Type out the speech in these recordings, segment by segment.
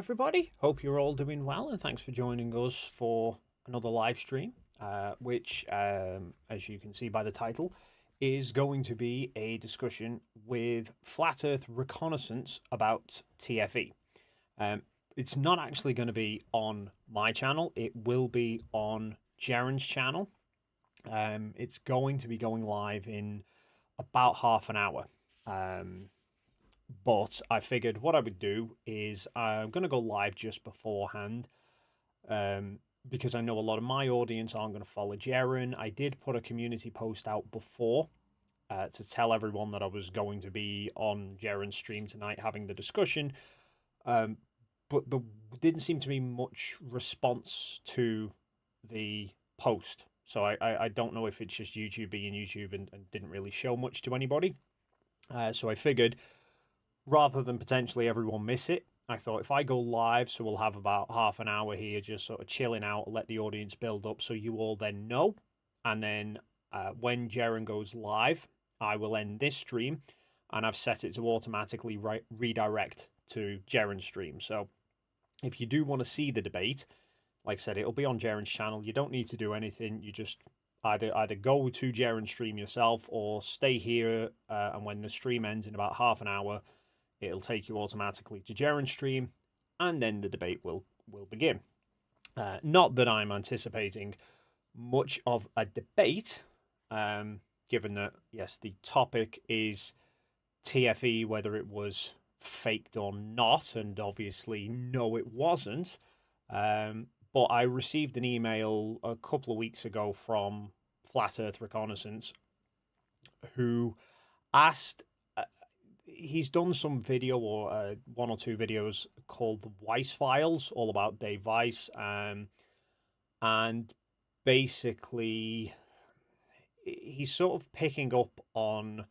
everybody. Hope you're all doing well, and thanks for joining us for another live stream, which, as you can see by the title, is going to be a discussion with Flat Earth Reconnaissance about TFE. It's not actually going to be on my channel. It will be on Jaren's channel. It's going to be going live in about half an hour. But I figured what I would do is I'm going to go live just beforehand, because I know a lot of my audience aren't going to follow Jaren. I did put a community post out before to tell everyone that I was going to be on Jaren's stream tonight having the discussion, but there didn't seem to be much response to the post. So I don't know if it's just YouTube being YouTube and didn't really show much to anybody. So I figured, rather than potentially everyone miss it, I thought if I go live, so we'll have about half an hour here just sort of chilling out, let the audience build up so you all then know. And then when Jaren goes live, I will end this stream, and I've set it to automatically redirect to Jaren's stream. So if you do want to see the debate, like I said, it'll be on Jaren's channel. You don't need to do anything. You just either go to Jaren's stream yourself or stay here, and when the stream ends in about half an hour, it'll take you automatically to Jaren's stream, and then the debate will begin. Not that I'm anticipating much of a debate, given that, yes, the topic is TFE, whether it was faked or not, and obviously, no, it wasn't. But I received an email a couple of weeks ago from Flat Earth Reconnaissance, who asked, he's done some video, or one or two videos called the Weiss Files, all about Dave Weiss, and basically he's sort of picking up on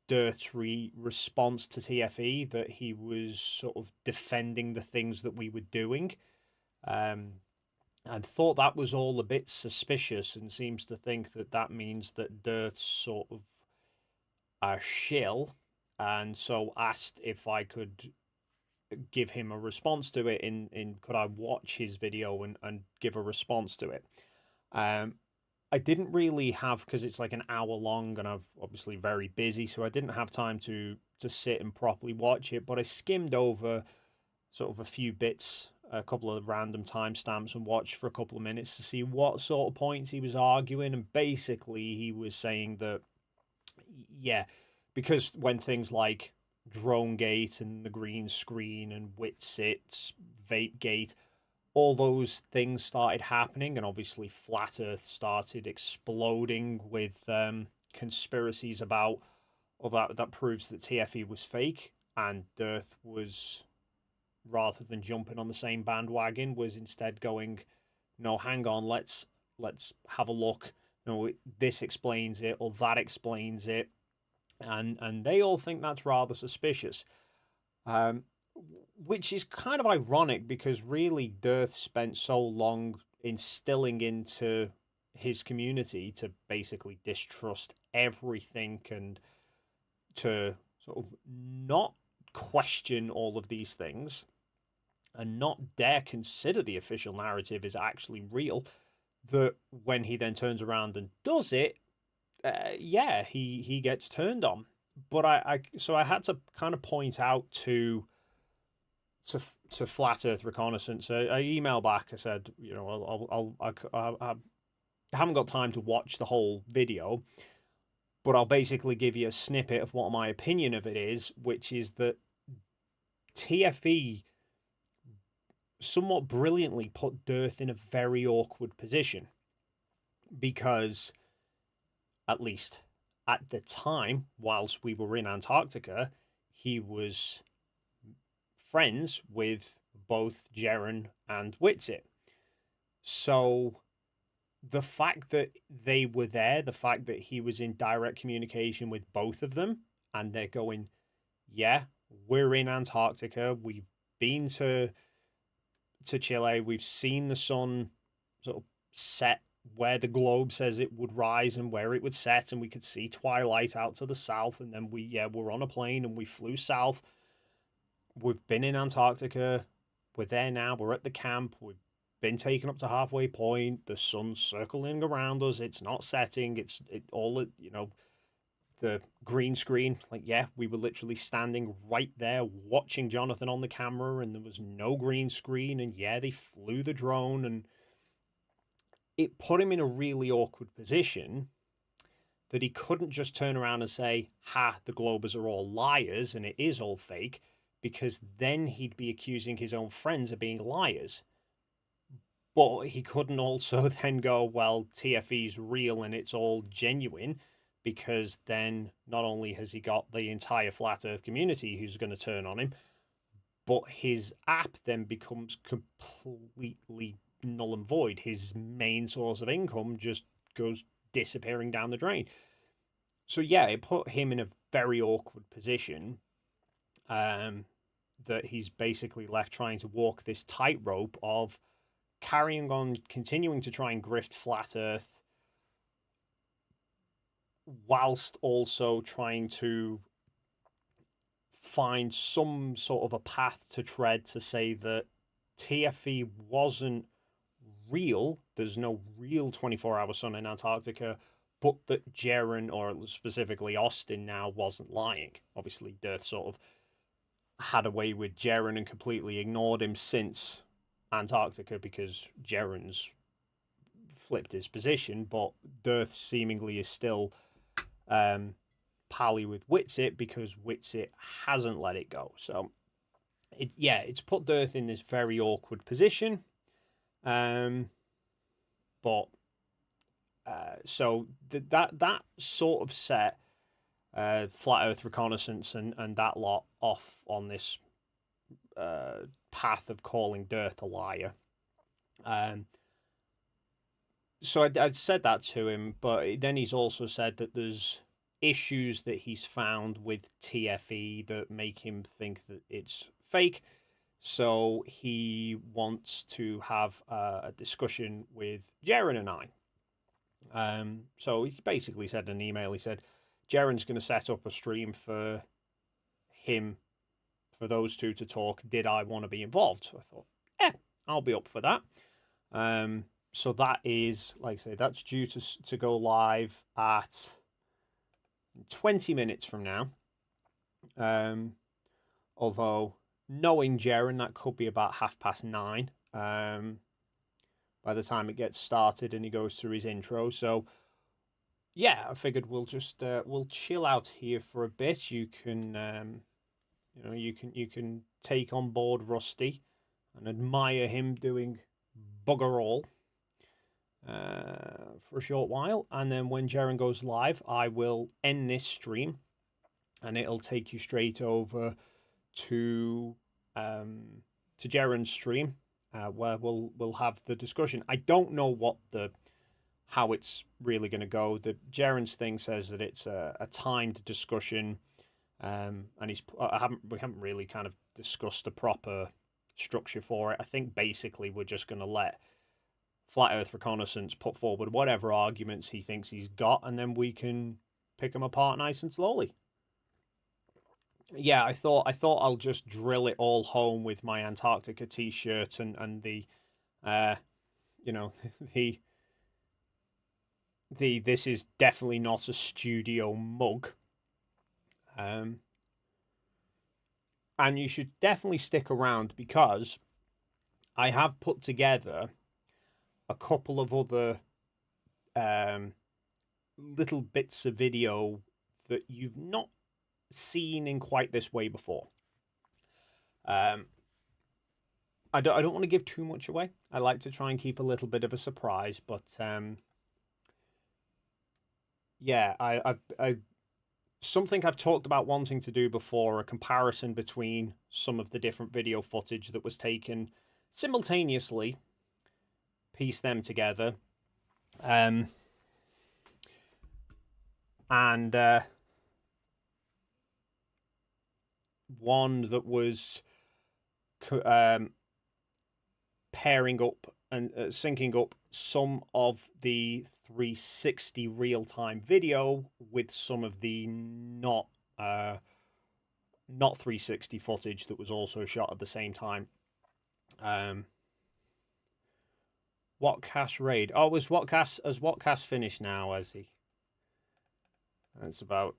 Darth's response to TFE, that he was sort of defending the things that we were doing, and thought that was all a bit suspicious, and seems to think that that means that Darth's sort of a shill, and so asked if I could give him a response to it, in could I watch his video and give a response to it. I didn't really have, because it's like an hour long and I'm obviously very busy, so I didn't have time to sit and properly watch it, but I skimmed over sort of a few bits, a couple of random timestamps, and watched for a couple of minutes to see what sort of points he was arguing. And basically he was saying that, yeah, because when things like DroneGate and the green screen and Witsit, VapeGate, all those things started happening, and obviously Flat Earth started exploding with conspiracies about, or that proves that TFE was fake, and Darth was, rather than jumping on the same bandwagon, was instead going, no, hang on, let's have a look. This explains it, or that explains it. And they all think that's rather suspicious, which is kind of ironic, because really Darth spent so long instilling into his community to basically distrust everything, and to sort of not question all of these things, and not dare consider the official narrative is actually real, that when he then turns around and does it, yeah, he gets turned on. But I had to kind of point out to Flat Earth Reconnaissance. I emailed back. I said, I haven't got time to watch the whole video, but I'll basically give you a snippet of what my opinion of it is, which is that TFE somewhat brilliantly put Darth in a very awkward position, because, at least at the time, whilst we were in Antarctica, he was friends with both Jaren and Witsit. So the fact that they were there, the fact that he was in direct communication with both of them, and they're going, yeah, we're in Antarctica, we've been to Chile, we've seen the sun sort of set where the globe says it would rise and where it would set, and we could see twilight out to the south, and then we're on a plane and we flew south. We've been in Antarctica, we're there now. We're at the camp. We've been taken up to halfway point. The sun's circling around us. It's not setting. It's all, the green screen. Like, yeah, we were literally standing right there watching Jonathan on the camera, and there was no green screen. And yeah, they flew the drone, and it put him in a really awkward position that he couldn't just turn around and say, ha, the Globers are all liars and it is all fake, because then he'd be accusing his own friends of being liars. But he couldn't also then go, well, TFE's real and it's all genuine, because then not only has he got the entire Flat Earth community who's going to turn on him, but his app then becomes completely null and void. His main source of income just goes disappearing down the drain. So yeah, it put him in a very awkward position, that he's basically left trying to walk this tightrope of carrying on, continuing to try and grift Flat Earth, whilst also trying to find some sort of a path to tread to say that TFE wasn't real. There's no real 24-hour sun in Antarctica, but that Jaren, or specifically Austin now, wasn't lying. Obviously, Darth sort of had a way with Jaren and completely ignored him since Antarctica, because Jaren's flipped his position, but Darth seemingly is still pally with Witsit, because Witsit hasn't let it go. So it's put Darth in this very awkward position. So that sort of set Flat Earth Reconnaissance and that lot off on this path of calling Darth a liar. So I'd said that to him, but then he's also said that there's issues that he's found with TFE that make him think that it's fake. So he wants to have a discussion with Jaren and I. So he basically said in an email, he said, Jaren's going to set up a stream for him, for those two to talk. Did I want to be involved? So I thought, yeah, I'll be up for that. So that is, like I say, that's due to go live at 20 minutes from now. Although, knowing Jaren, that could be about 9:30. By the time it gets started and he goes through his intro. So yeah, I figured we'll just we'll chill out here for a bit. You can you can take on board Rusty and admire him doing bugger all for a short while, and then when Jaren goes live, I will end this stream and it'll take you straight over to Jaren's stream, where we'll have the discussion. I don't know how it's really going to go. The Jaren's thing says that it's a timed discussion, and we haven't really kind of discussed the proper structure for it. I think basically we're just going to let Flat Earth Reconnaissance put forward whatever arguments he thinks he's got, and then we can pick them apart nice and slowly. Yeah, I thought I'll just drill it all home with my Antarctica t-shirt and the the this is definitely not a studio mug. And you should definitely stick around, because I have put together a couple of other little bits of video that you've not seen in quite this way before. I don't want to give too much away. I like to try and keep a little bit of a surprise, but yeah, I something I've talked about wanting to do before, a comparison between some of the different video footage that was taken simultaneously, piece them together, and one that was pairing up and syncing up some of the 360 real-time video with some of the not 360 footage that was also shot at the same time. Um, Whatcast raid. Oh, has Whatcast finished now? Has he? That's about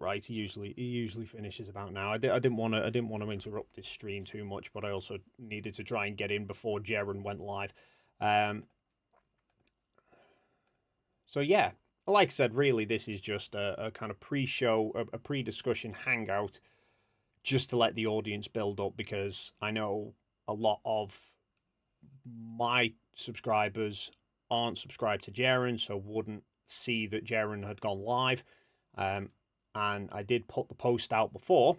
right. He usually finishes about now. I didn't want to interrupt this stream too much, but I also needed to try and get in before Jaren went live. So yeah, like I said, really, this is just a kind of pre-show, a pre-discussion hangout, just to let the audience build up, because I know a lot of my subscribers aren't subscribed to Jaren, so wouldn't see that Jaren had gone live. And I did put the post out before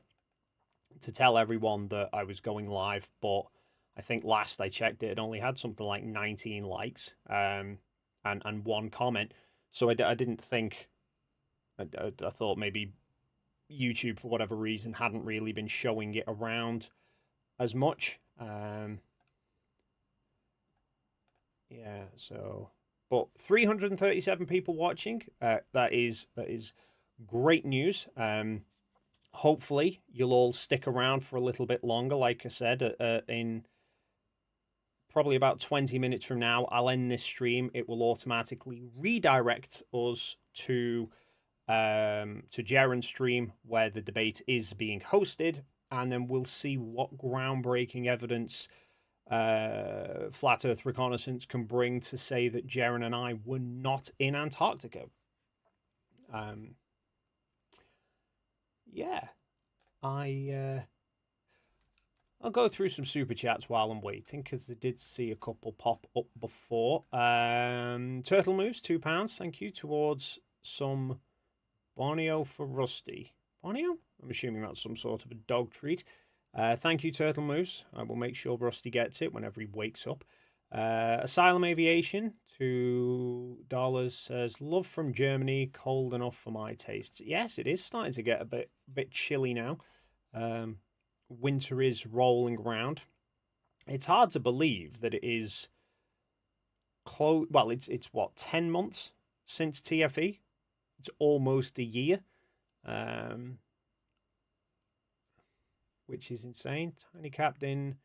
to tell everyone that I was going live, but I think last I checked it only had something like 19 likes and one comment. So I didn't think, I thought maybe YouTube, for whatever reason, hadn't really been showing it around as much. Yeah, so, but 337 people watching. That is great news. Hopefully you'll all stick around for a little bit longer. Like I said, in probably about 20 minutes from now, I'll end this stream. It will automatically redirect us to Jaren's stream, where the debate is being hosted, and then we'll see what groundbreaking evidence Flat Earth Reconnaissance can bring to say that Jaren and I were not in Antarctica. Yeah, I'll go through some super chats while I'm waiting, because I did see a couple pop up before. Turtle Moves, £2, thank you, towards some Borneo for Rusty. Borneo? I'm assuming that's some sort of a dog treat. Thank you, Turtle Moves. I will make sure Rusty gets it whenever he wakes up. Asylum Aviation, $2, says, love from Germany, cold enough for my tastes. Yes, it is starting to get a bit chilly now. Winter is rolling around. It's hard to believe that it is close. Well, it's what, 10 months since TFE? It's almost a year. Which is insane. Tiny Captain,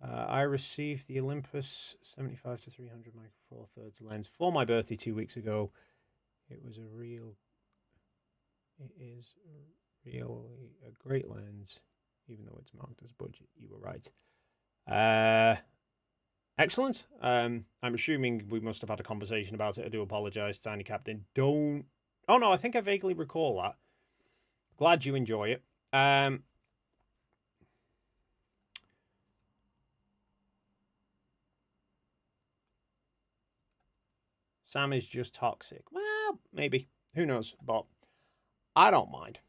I received the Olympus 75 to 300 micro four thirds lens for my birthday 2 weeks ago. It is really a great lens, even though it's marked as budget. You were right. Excellent. I'm assuming we must have had a conversation about it. I do apologize, Tiny Captain. Oh no, I think I vaguely recall that. Glad you enjoy it. Sam is just toxic. Well, maybe. Who knows? But I don't mind.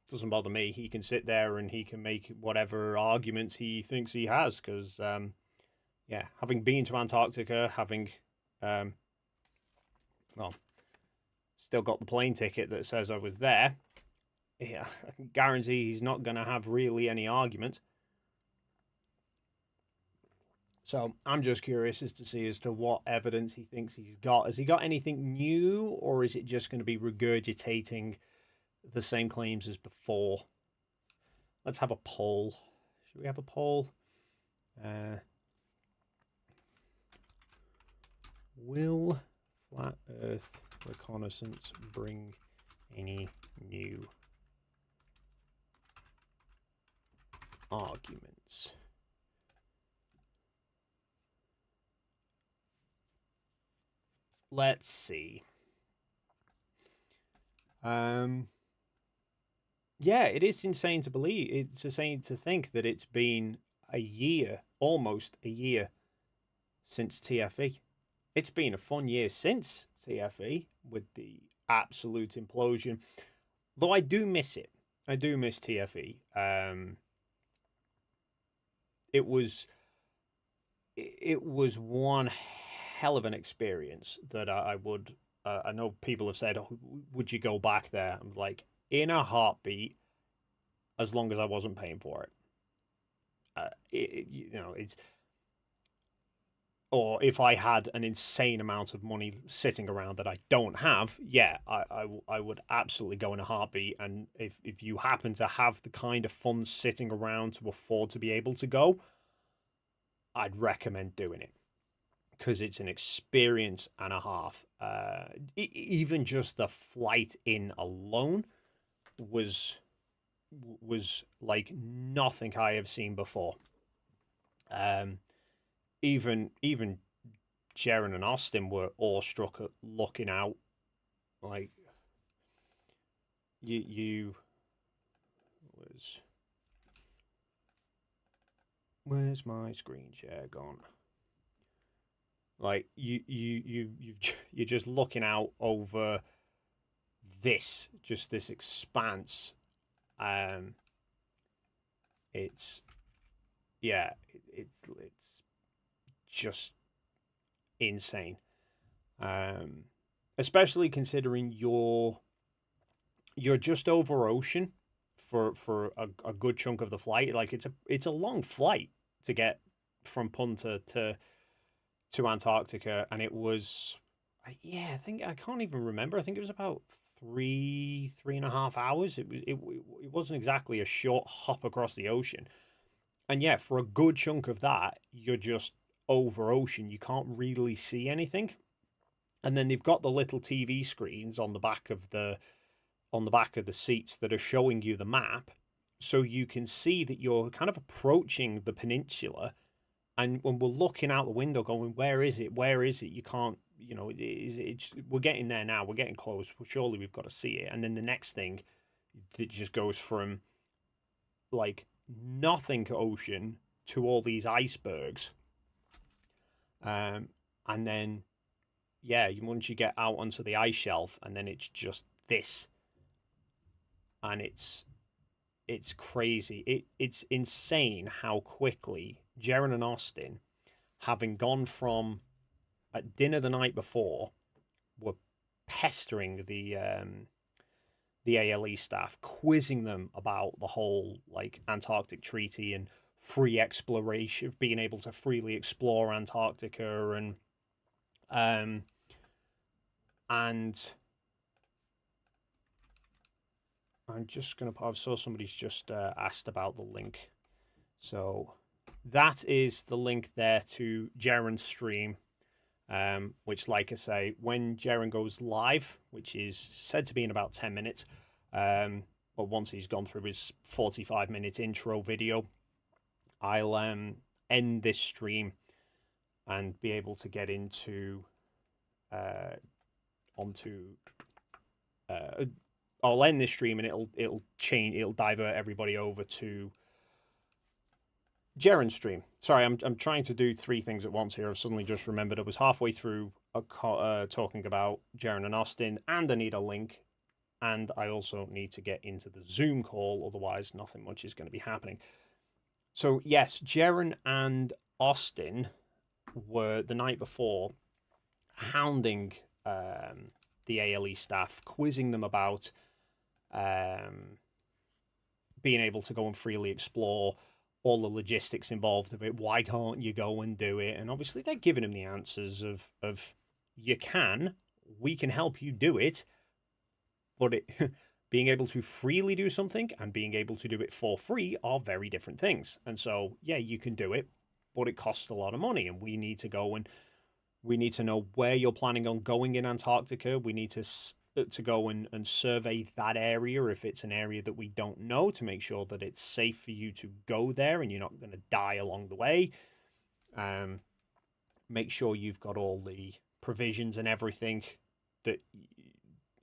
Doesn't bother me. He can sit there and he can make whatever arguments he thinks he has, because, yeah, having been to Antarctica, having, well, still got the plane ticket that says I was there, yeah, I can guarantee he's not going to have really any argument. So I'm just curious as to what evidence he thinks he's got. Has he got anything new, or is it just going to be regurgitating the same claims as before? Let's have a poll. Should we have a poll? Will Flat Earth Reconnaissance bring any new arguments? Let's see. Yeah, it is insane to believe. It's insane to think that it's been a year, almost a year, since TFE. It's been a fun year since TFE, with the absolute implosion. Though I do miss it. I do miss TFE. It was one hell of an experience that I would. I know people have said, "Oh, would you go back there?" I'm like, in a heartbeat, as long as I wasn't paying for it. It's, or if I had an insane amount of money sitting around that I don't have, yeah, I would absolutely go in a heartbeat. And if you happen to have the kind of funds sitting around to afford to be able to go, I'd recommend doing it because it's an experience and a half. Even just the flight in alone was like nothing I have seen before. Um, even Jaren and Austin were awestruck at looking out. Like you was where's my screen share gone? Like you're just looking out over this expanse. Um, it's yeah, it's just insane. Um, Especially considering you're just over ocean for a good chunk of the flight. Like it's a long flight to get from Punta to Antarctica, and it was yeah, I think I can't even remember. I think it was about 3.5 hours. It wasn't exactly a short hop across the ocean, and yeah, for a good chunk of that, you're just over ocean. You can't really see anything, and then they've got the little TV screens on the back of the seats that are showing you the map, so you can see that you're kind of approaching the peninsula. And when we're looking out the window, going, "Where is it? Where is it?" You can't, we're getting there now. We're getting close. Well, surely we've got to see it. And then the next thing, it just goes from like nothing ocean to all these icebergs. And then yeah, once you get out onto the ice shelf, and then it's just this, and it's crazy. It's insane how quickly Jaren and Austin, having gone from at dinner the night before, were pestering the ALE staff, quizzing them about the whole like Antarctic Treaty and free exploration, being able to freely explore Antarctica, and I'm just gonna. I saw somebody's just asked about the link, so that is the link there to Jaren's stream. Which, like I say, when Jaren goes live, which is said to be in about 10 minutes, but once he's gone through his 45-minute intro video, I'll end this stream and be able to get into onto. I'll end this stream and it'll divert everybody over to Jaren's stream. Sorry, I'm trying to do three things at once here. I've suddenly just remembered I was halfway through talking about Jaren and Austin, and I need a link, and I also need to get into the Zoom call, otherwise nothing much is going to be happening. So yes, Jaren and Austin were the night before hounding the ALE staff, quizzing them about being able to go and freely explore, all the logistics involved of it. Why can't you go and do it? And obviously they're giving him the answers of you can, we can help you do it, but being able to freely do something and being able to do it for free are very different things. And so yeah, you can do it, but it costs a lot of money, and we need to go and we need to know where you're planning on going in Antarctica. We need to go and survey that area if it's an area that we don't know, to make sure that it's safe for you to go there and you're not going to die along the way. Make sure you've got all the provisions and everything that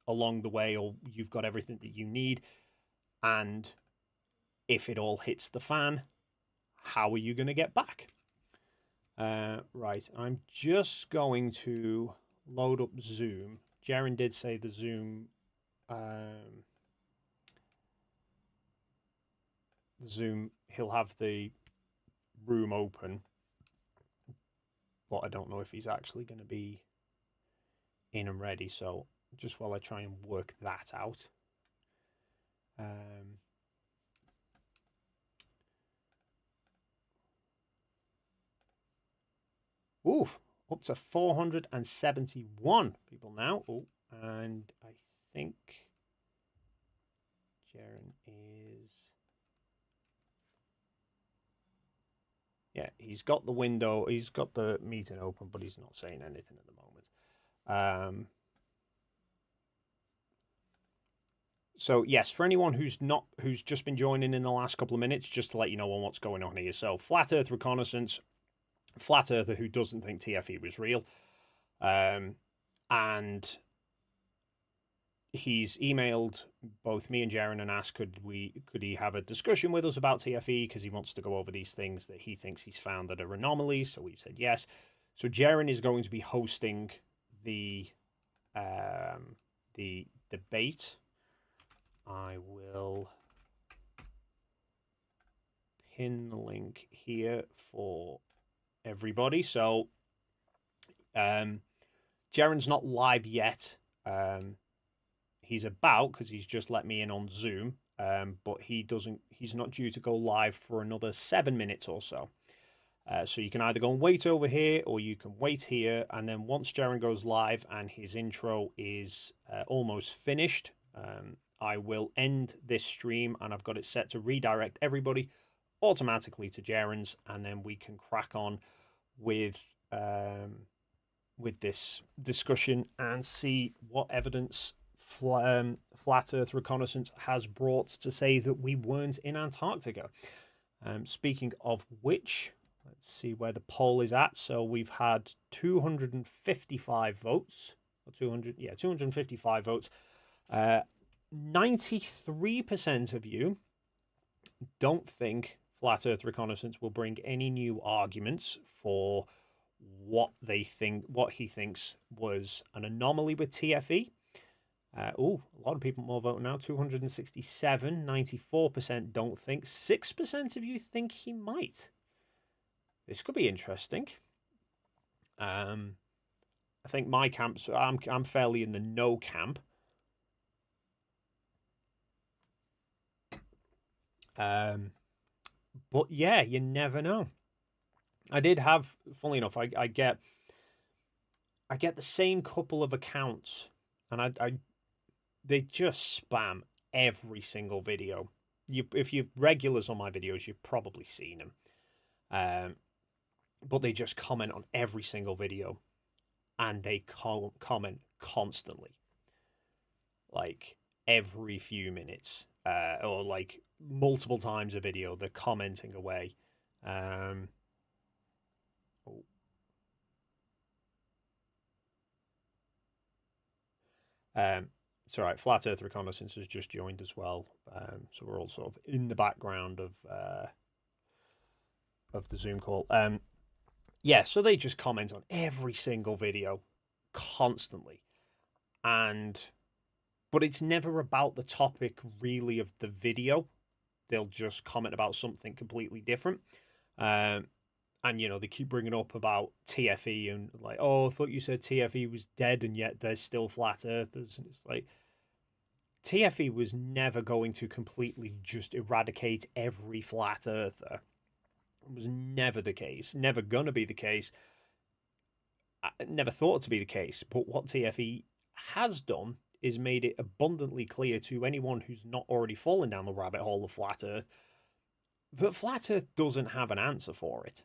along the way, or you've got everything that you need. And if it all hits the fan, how are you going to get back? Right, I'm just going to load up Zoom. Jaren did say the Zoom he'll have the room open, but I don't know if he's actually going to be in and ready. So just while I try and work that out, oof, up to 471 people now. Oh, and I think Jaren is, yeah, he's got the window, he's got the meeting open, but he's not saying anything at the moment. So yes, for anyone who's just been joining in the last couple of minutes, just to let you know on what's going on here. So Flat Earth Reconnaissance, Flat Earther who doesn't think TFE was real, and he's emailed both me and Jaren and asked could he have a discussion with us about TFE because he wants to go over these things that he thinks he's found that are anomalies. So we've said yes. So Jaren is going to be hosting the debate. I will pin the link here for everybody. So Jaren's not live yet. He's about, because he's just let me in on Zoom, but he's not due to go live for another 7 minutes or so. So you can either go and wait over here, or you can wait here, and then once Jaren goes live and his intro is almost finished, I will end this stream, and I've got it set to redirect everybody automatically to Jaren's, and then we can crack on with this discussion and see what evidence Flat Earth Reconnaissance has brought to say that we weren't in Antarctica. Speaking of which, let's see where the poll is at. So we've had 255 votes. Or 255 votes. 93% of you don't think Flat Earth Reconnaissance will bring any new arguments for what he thinks was an anomaly with TFE. A lot of people more voting now. 267, 94% don't think. 6% of you think he might. This could be interesting. I think my camp. So I'm fairly in the no camp. But yeah, you never know. I did have, funnily enough, I get the same couple of accounts, and they just spam every single video. If you're regulars on my videos, you've probably seen them. But they just comment on every single video, and they comment constantly, like every few minutes, or like multiple times a video. They're commenting away. It's all right. Flat Earth Reconnaissance has just joined as well, so we're all sort of in the background of the Zoom call. Yeah, so they just comment on every single video constantly, but it's never about the topic really of the video. They'll just comment about something completely different. And, you know, they keep bringing up about TFE and like, oh, I thought you said TFE was dead and yet there's still flat earthers. And it's like, TFE was never going to completely just eradicate every flat earther. It was never the case, never going to be the case. I never thought to be the case. But what TFE has done is made it abundantly clear to anyone who's not already fallen down the rabbit hole of flat earth that flat earth doesn't have an answer for it.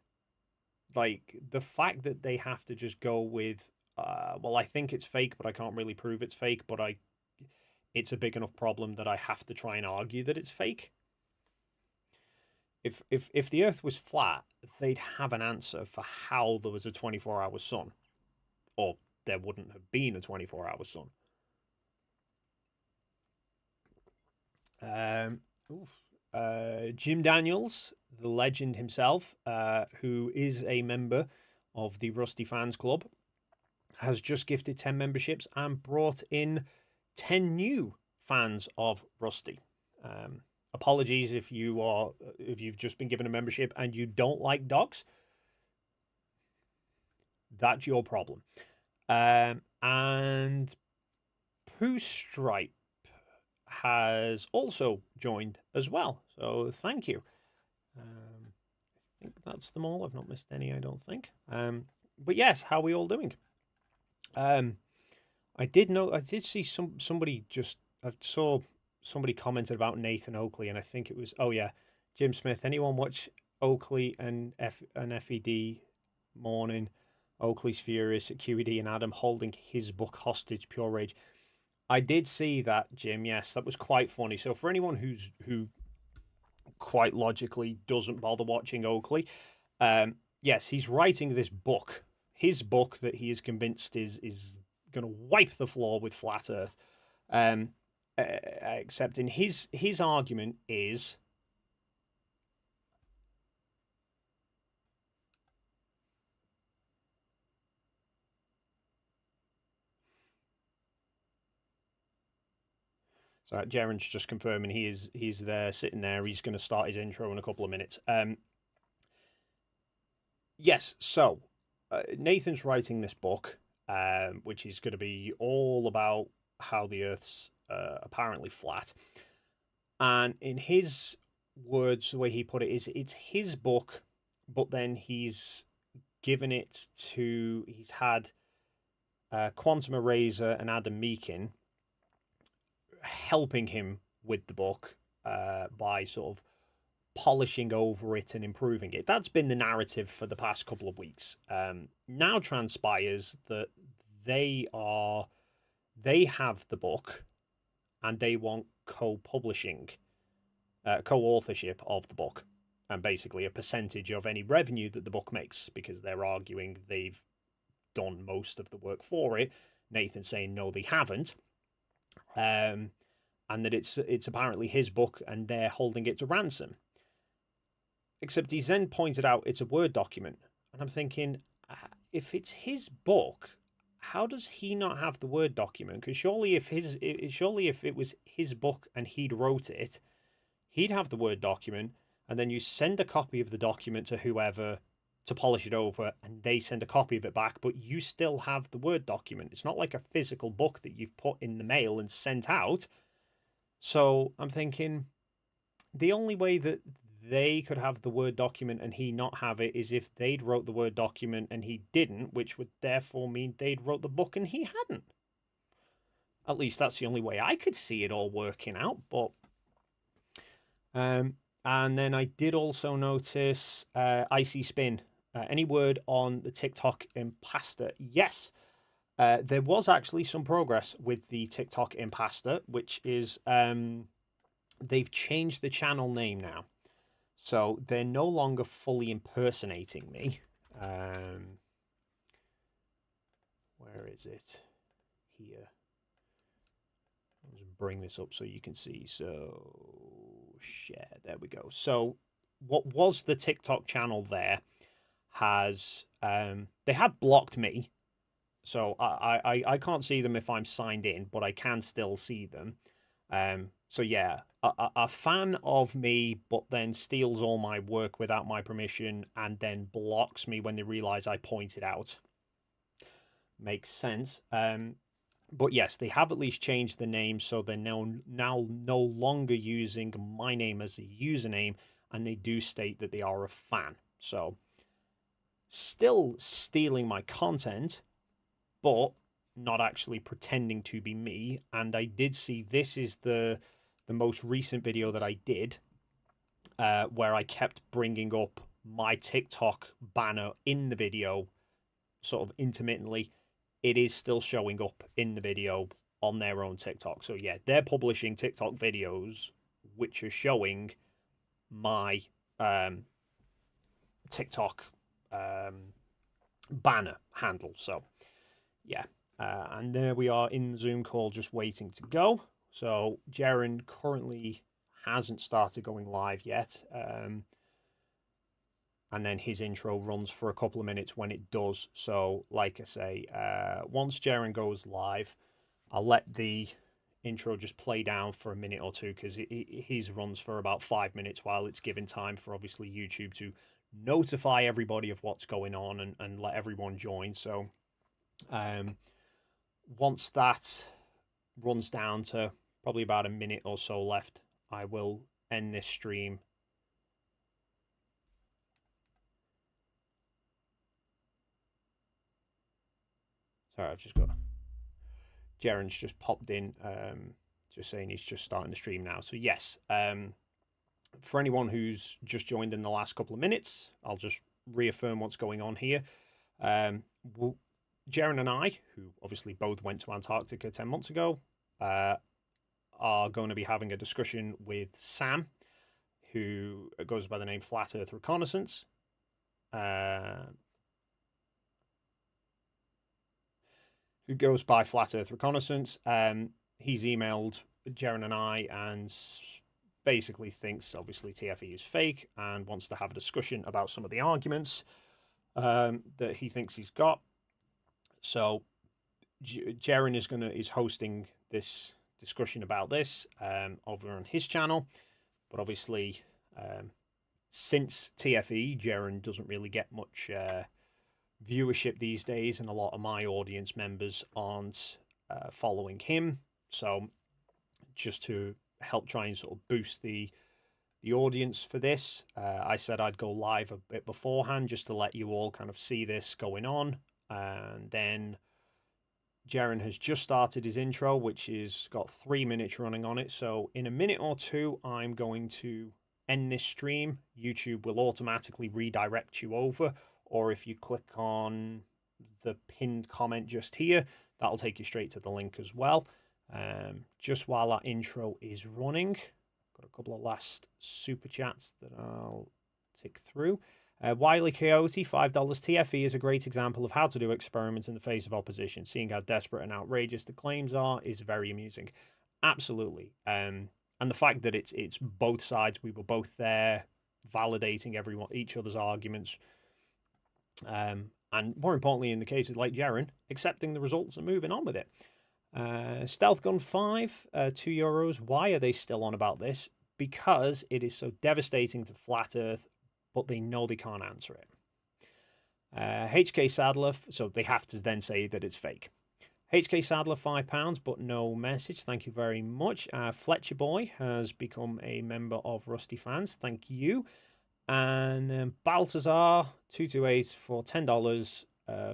Like, the fact that they have to just go with, well, I think it's fake, but I can't really prove it's fake, but it's a big enough problem that I have to try and argue that it's fake. If the Earth was flat, they'd have an answer for how there was a 24-hour sun, or there wouldn't have been a 24-hour sun. Jim Daniels, the legend himself, who is a member of the Rusty Fans Club, has just gifted 10 memberships and brought in 10 new fans of Rusty. Apologies if you've just been given a membership and you don't like dogs. That's your problem. And Pooh Stripe has also joined as well. So thank you. I think that's them all. I've not missed any, I don't think. But yes, how are we all doing? I did see somebody I saw somebody commented about Nathan Oakley, and I think it was, oh yeah, Jim Smith. Anyone watch Oakley and FED morning. Oakley's furious at QED and Adam holding his book hostage. Pure rage. I did see that, Jim. Yes, that was quite funny. So for anyone who quite logically doesn't bother watching Oakley, yes, he's writing this book. His book that he is convinced is going to wipe the floor with flat Earth. Except in his argument is. So Jaren's just confirming he's there, sitting there. He's going to start his intro in a couple of minutes. Yes, so Nathan's writing this book, which is going to be all about how the Earth's apparently flat. And in his words, the way he put it is, it's his book, but then he's given it to, he's had Quantum Eraser and Adam Meakin helping him with the book by sort of polishing over it and improving it. That's been the narrative for the past couple of weeks. Now transpires that they have the book and they want co-publishing, co-authorship of the book, and basically a percentage of any revenue that the book makes, because they're arguing they've done most of the work for it. Nathan's saying no, they haven't. And that it's apparently his book and they're holding it to ransom. Except he's then pointed out it's a Word document. And I'm thinking, if it's his book, how does he not have the Word document? Because surely if it was his book and he'd wrote it, he'd have the Word document, and then you send a copy of the document to whoever to polish it over, and they send a copy of it back, but you still have the Word document. It's not like a physical book that you've put in the mail and sent out. So I'm thinking the only way that they could have the Word document and he not have it is if they'd wrote the Word document and he didn't, which would therefore mean they'd wrote the book and he hadn't. At least that's the only way I could see it all working out. But and then I did also notice Icy Spin. Any word on the TikTok impasta? Yes. There was actually some progress with the TikTok impasta, which is they've changed the channel name now. So they're no longer fully impersonating me. Where is it? Here. Let's bring this up so you can see. So share. There we go. So what was the TikTok channel there has they have blocked me. So I can't see them if I'm signed in, but I can still see them. So yeah, a fan of me, but then steals all my work without my permission and then blocks me when they realize I point it out. Makes sense. But yes, they have at least changed the name, so they're now no longer using my name as a username, and they do state that they are a fan. So still stealing my content, but not actually pretending to be me. And I did see this is the most recent video that I did, where I kept bringing up my TikTok banner in the video, sort of intermittently. It is still showing up in the video on their own TikTok. So yeah, they're publishing TikTok videos which are showing my TikTok banner handle. So yeah, and there we are in the Zoom call, just waiting to go. So Jaren currently hasn't started going live yet. And then his intro runs for a couple of minutes when it does. So like I say, once Jaren goes live, I'll let the intro just play down for a minute or two, because his runs for about 5 minutes while it's given time for obviously YouTube to notify everybody of what's going on and let everyone join. So once that runs down to probably about a minute or so left, I will end this stream. Sorry, I've just got Jaren's just popped in, just saying he's just starting the stream now. So yes, For anyone who's just joined in the last couple of minutes, I'll just reaffirm what's going on here. Jaren and I, who obviously both went to Antarctica 10 months ago, are going to be having a discussion with Sam, who goes by the name Flat Earth Reconnaissance. Who goes by Flat Earth Reconnaissance. He's emailed Jaren and I and basically thinks, obviously, TFE is fake and wants to have a discussion about some of the arguments that he thinks he's got. So Jaren is hosting this discussion about this over on his channel, but obviously since TFE, Jaren doesn't really get much viewership these days, and a lot of my audience members aren't following him. So just to help try and sort of boost the audience for this, I said I'd go live a bit beforehand just to let you all kind of see this going on. And then Jaren has just started his intro, which is got 3 minutes running on it. So in a minute or two, I'm going to end this stream. YouTube will automatically redirect you over, or if you click on the pinned comment just here, that'll take you straight to the link as well. Just while that intro is running, got a couple of last super chats that I'll tick through. Wiley Coyote, $5 TFE is a great example of how to do experiments in the face of opposition. Seeing how desperate and outrageous the claims are is very amusing. Absolutely. And the fact that it's both sides, we were both there validating each other's arguments. And more importantly, in the case of like Jaren, accepting the results and moving on with it. Stealth Gun 5, €2. Why are they still on about this? Because it is so devastating to Flat Earth, but they know they can't answer it. HK Sadler, so they have to then say that it's fake. HK Sadler, £5, but no message. Thank you very much. Fletcher Boy has become a member of Rusty Fans. Thank you. And then Baltazar, 228 for $10.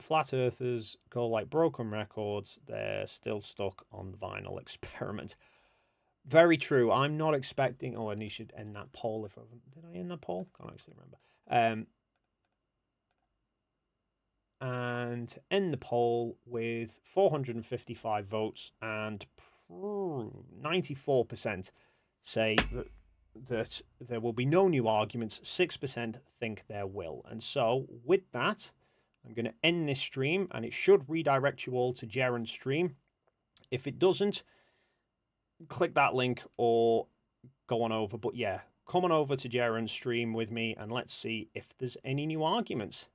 Flat Earthers go like broken records. They're still stuck on the vinyl experiment. Very true. I'm not expecting... Oh, and you should end that poll. Did I end that poll? Can't actually remember. And end the poll with 455 votes, and 94% say that there will be no new arguments. 6% think there will. And so with that, I'm going to end this stream, and it should redirect you all to Jaren's stream. If it doesn't, click that link or go on over. But yeah, come on over to Jaren's stream with me, and let's see if there's any new arguments.